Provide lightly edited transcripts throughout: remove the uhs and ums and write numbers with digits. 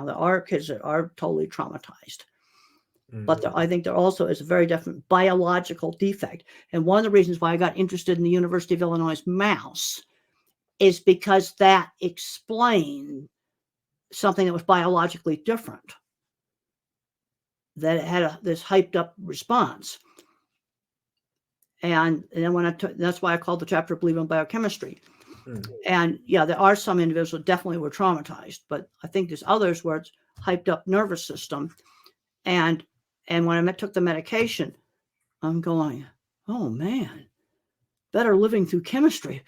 Now, there are kids that are totally traumatized, but Mm. I think there also is a very definite biological defect. And one of the reasons why I got interested in the University of Illinois mouse is because that explained something that was biologically different, that it had this hyped up response. And then when that's why I called the chapter Believe in Biochemistry. Mm. And yeah, there are some individuals that definitely were traumatized, but I think there's others where it's hyped up nervous system. And when I took the medication, I'm going, oh man, better living through chemistry.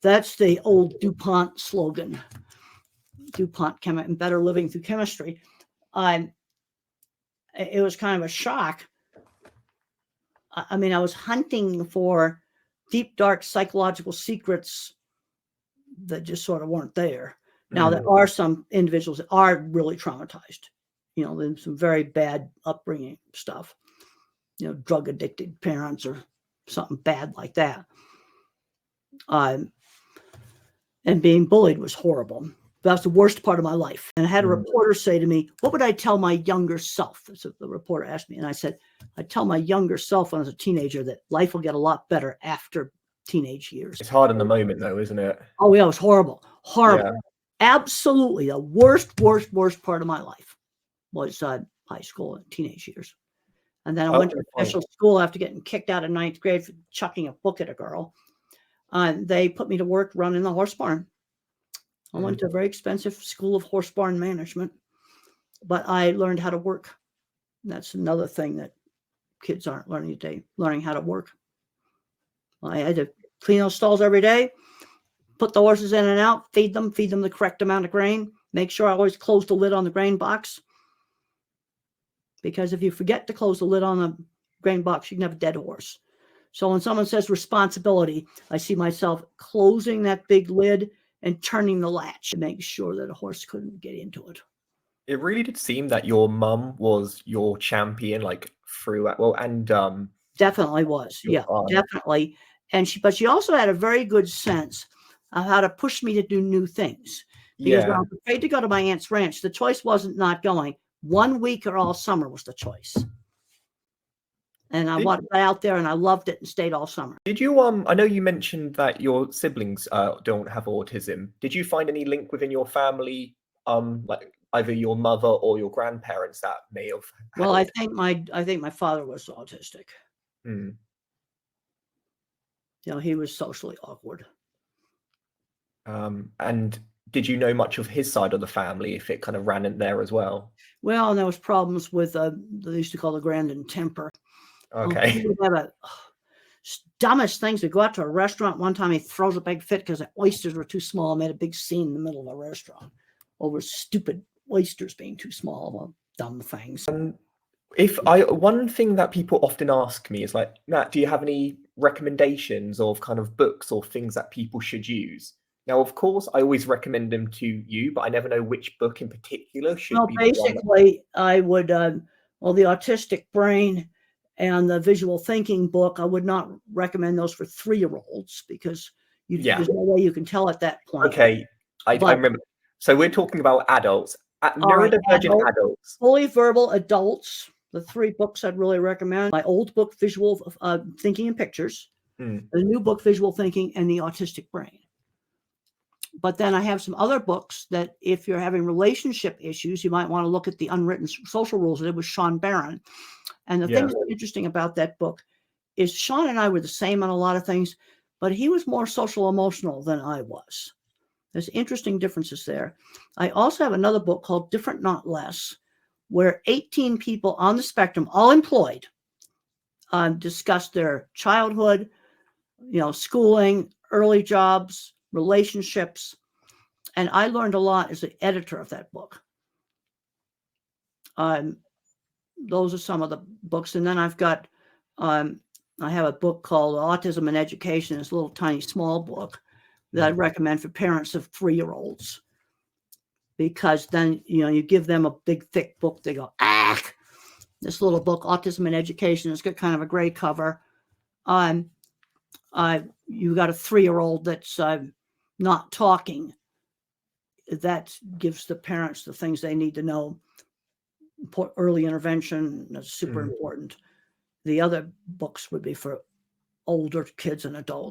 That's the old DuPont slogan, DuPont and better living through chemistry. It was kind of a shock. I mean, I was hunting for deep, dark psychological secrets that just sort of weren't there. Now, there are some individuals that are really traumatized. There's some very bad upbringing stuff, drug addicted parents or something bad like that. And being bullied was horrible. That's the worst part of my life. And I had a reporter say to me, what would I tell my younger self? That's what the reporter asked me. And I said, I'd tell my younger self when I was a teenager that life will get a lot better after teenage years. It's hard in the moment, though, isn't it? Oh, yeah, it was horrible. Horrible. Yeah. Absolutely. The worst part of my life was high school and teenage years. And then I went to special school after getting kicked out of 9th grade for chucking a book at a girl. They put me to work running the horse barn. I went to a very expensive school of horse barn management, but I learned how to work. That's another thing that kids aren't learning today, learning how to work. I had to clean those stalls every day, put the horses in and out, feed them the correct amount of grain, make sure I always close the lid on the grain box. Because if you forget to close the lid on the grain box, you can have a dead horse. So when someone says responsibility, I see myself closing that big lid and turning the latch to make sure that a horse couldn't get into it. It really did seem that your mum was your champion, like throughout. Well, and definitely was, yeah, definitely. But she also had a very good sense of how to push me to do new things. Because when I was afraid to go to my aunt's ranch, the choice wasn't not going. 1 week or all summer was the choice. And I got out there and I loved it and stayed all summer. Did you, I know you mentioned that your siblings don't have autism. Did you find any link within your family, like either your mother or your grandparents that may have had Well, I think my father was autistic. He was socially awkward. And did you know much of his side of the family, if it kind of ran in there as well? Well, and there was problems with they used to call the Grandin temper. Okay. He would have dumbest things. We go out to a restaurant. One time he throws a big fit because the oysters were too small. Made a big scene in the middle of a restaurant over stupid oysters being too small. Well, dumb things. One thing that people often ask me is like, Matt, do you have any recommendations of kind of books or things that people should use? Now, of course, I always recommend them to you, but I never know which book in particular should be. Basically, I would, the Autistic Brain and the Visual Thinking book, I would not recommend those for 3-year-olds because there's no way you can tell at that point. Okay, I remember. So we're talking about adults, neurodivergent adults. Fully verbal adults, the 3 books I'd really recommend. My old book, Visual Thinking and Pictures, the new book, Visual Thinking, and the Autistic Brain. But then I have some other books that if you're having relationship issues, you might want to look at the Unwritten Social Rules. It was Sean Barron. And the thing that's interesting about that book is Sean and I were the same on a lot of things, but he was more social emotional than I was. There's interesting differences there. I also have another book called Different Not Less, where 18 people on the spectrum, all employed, discussed their childhood, schooling, early jobs, relationships. And I learned a lot as the editor of that book. Those are some of the books. And then I've got, I have a book called Autism and Education. It's a little tiny small book that I recommend for parents of 3-year-olds. Because then, you give them a big, thick book. They go, this little book, Autism and Education, it's got kind of a gray cover. You got a 3-year-old that's not talking. that gives the parents the things they need to know. Early intervention, that's super important. The other books would be for older kids and adults.